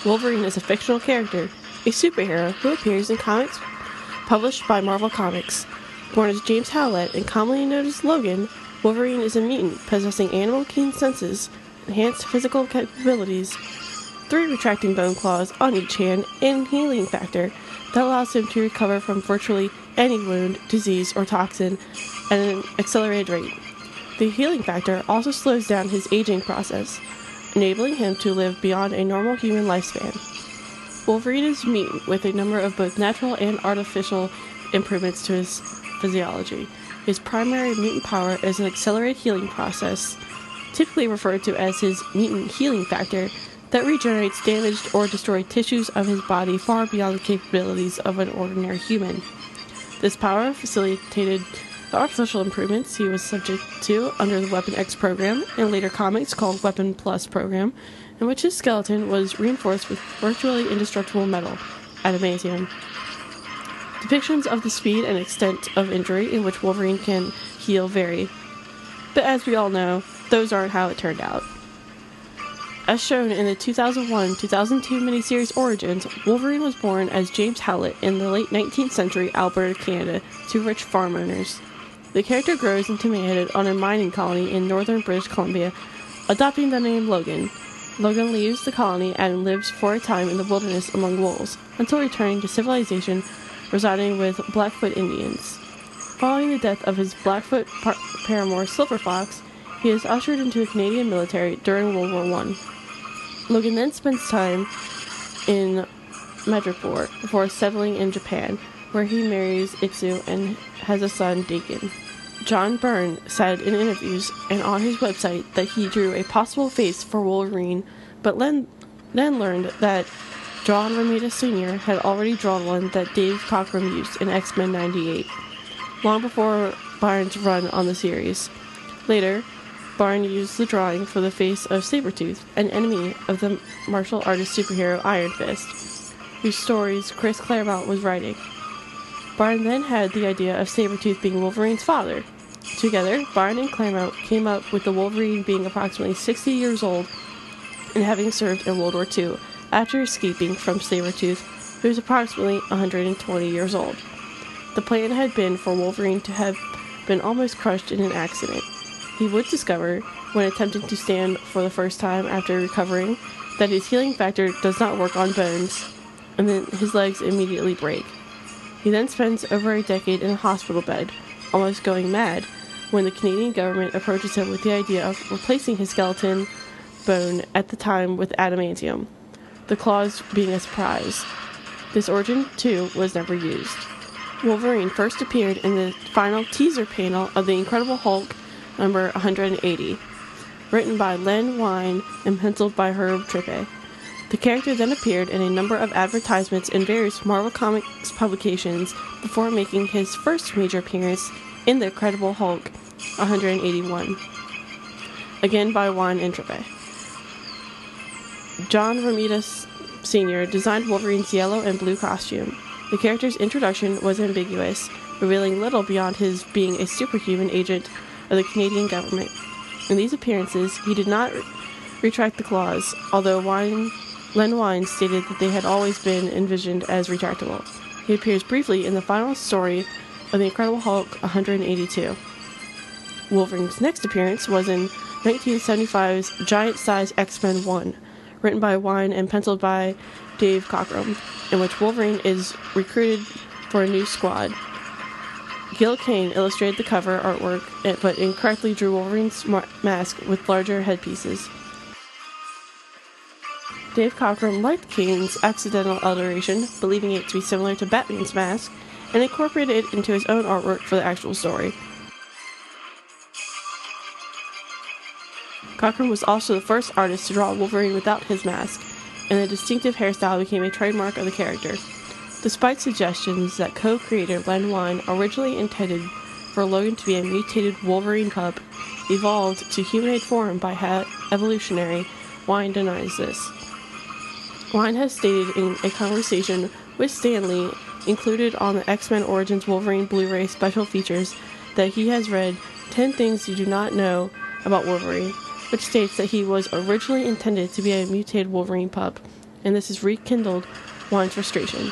Wolverine is a fictional character, a superhero who appears in comics published by Marvel Comics. Born as James Howlett and commonly known as Logan, Wolverine is a mutant possessing animal keen senses, enhanced physical capabilities, 3 retracting bone claws on each hand, and healing factor that allows him to recover from virtually any wound, disease, or toxin at an accelerated rate. The healing factor also slows down his aging process, enabling him to live beyond a normal human lifespan. Wolverine is a mutant with a number of both natural and artificial improvements to his physiology. His primary mutant power is an accelerated healing process, typically referred to as his mutant healing factor, that regenerates damaged or destroyed tissues of his body far beyond the capabilities of an ordinary human. This power facilitated the artificial improvements he was subject to under the Weapon X program, and later comics called Weapon Plus program, in which his skeleton was reinforced with virtually indestructible metal, adamantium. Depictions of the speed and extent of injury in which Wolverine can heal vary, but as we all know, those aren't how it turned out. As shown in the 2001-2002 miniseries Origins, Wolverine was born as James Howlett in the late 19th century Alberta, Canada, to rich farm owners. The character grows into manhood on a mining colony in northern British Columbia, adopting the name Logan. Logan leaves the colony and lives for a time in the wilderness among wolves, until returning to civilization, residing with Blackfoot Indians. Following the death of his Blackfoot paramour Silver Fox, he is ushered into the Canadian military during World War I. Logan then spends time in Madripoor before settling in Japan, where he marries Itsu and has a son, Dakin. John Byrne said in interviews and on his website that he drew a possible face for Wolverine, but then learned that John Romita Sr. had already drawn one that Dave Cockrum used in X-Men 98, long before Byrne's run on the series. Later, Byrne used the drawing for the face of Sabretooth, an enemy of the martial artist superhero Iron Fist, whose stories Chris Claremont was writing. Byrne then had the idea of Sabretooth being Wolverine's father. Together, Byrne and Claremont came up with the Wolverine being approximately 60 years old and having served in World War II, after escaping from Sabretooth, who was approximately 120 years old. The plan had been for Wolverine to have been almost crushed in an accident. He would discover, when attempting to stand for the first time after recovering, that his healing factor does not work on bones, and then his legs immediately break. He then spends over a decade in a hospital bed, almost going mad, when the Canadian government approaches him with the idea of replacing his skeleton bone at the time with adamantium, the claws being a surprise. This origin, too, was never used. Wolverine first appeared in the final teaser panel of The Incredible Hulk number 180, written by Len Wein and penciled by Herb Trimpe. The character then appeared in a number of advertisements in various Marvel Comics publications before making his first major appearance in The Incredible Hulk 181, again by Wein and Trimpe. John Romita Sr. designed Wolverine's yellow and blue costume. The character's introduction was ambiguous, revealing little beyond his being a superhuman agent of the Canadian government. In these appearances, he did not retract the claws, although Len Wein stated that they had always been envisioned as retractable. He appears briefly in the final story of The Incredible Hulk 182. Wolverine's next appearance was in 1975's Giant-Size X-Men 1, written by Wein and penciled by Dave Cockrum, in which Wolverine is recruited for a new squad. Gil Kane illustrated the cover artwork, but incorrectly drew Wolverine's mask with larger headpieces. Dave Cockrum liked Kane's accidental alteration, believing it to be similar to Batman's mask, and incorporated it into his own artwork for the actual story. Cockrum was also the first artist to draw Wolverine without his mask, and the distinctive hairstyle became a trademark of the character. Despite suggestions that co-creator Len Wein originally intended for Logan to be a mutated Wolverine pup, evolved to humanoid form by evolutionary, Wein denies this. Wein has stated in a conversation with Stan Lee, included on the X-Men Origins Wolverine Blu-ray special features, that he has read 10 Things You Do Not Know About Wolverine, which states that he was originally intended to be a mutated Wolverine pup, and this has rekindled Juan's frustration.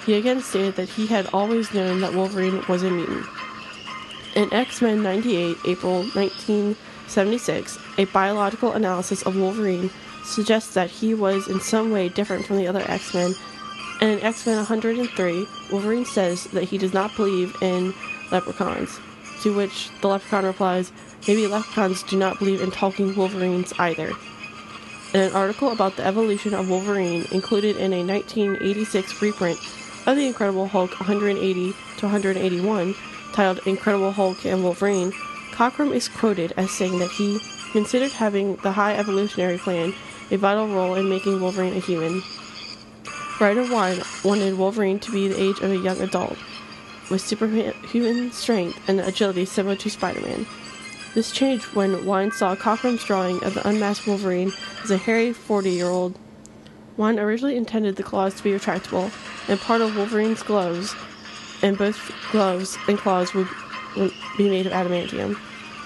He again stated that he had always known that Wolverine was a mutant. In X-Men 98, April 1976, a biological analysis of Wolverine suggests that he was in some way different from the other X-Men, and in X-Men 103, Wolverine says that he does not believe in leprechauns, to which the leprechaun replies, maybe leprechauns do not believe in talking Wolverines either. In an article about the evolution of Wolverine included in a 1986 reprint of The Incredible Hulk 180 to 181, titled Incredible Hulk and Wolverine, Cockrum is quoted as saying that he considered having the High Evolutionary Plan a vital role in making Wolverine a human. Writer Wine wanted Wolverine to be the age of a young adult, with superhuman strength and agility similar to Spider-Man. This changed when Wine saw Cockrum's drawing of the unmasked Wolverine as a hairy 40-year-old. Wine originally intended the claws to be retractable, and part of Wolverine's gloves, and both gloves and claws would be made of adamantium.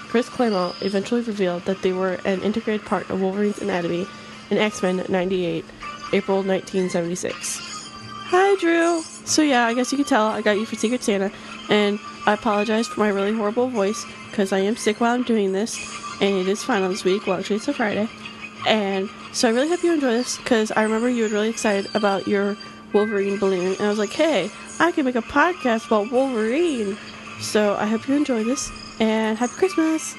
Chris Claremont eventually revealed that they were an integrated part of Wolverine's anatomy in X-Men 98, April 1976. Hi, Drew! So yeah, I guess you could tell I got you for Secret Santa, and I apologize for my really horrible voice, because I am sick while I'm doing this, and it is final this week, well actually it's a Friday, and so I really hope you enjoy this, because I remember you were really excited about your Wolverine balloon, and I was like, hey, I can make a podcast about Wolverine! So I hope you enjoy this, and Happy Christmas!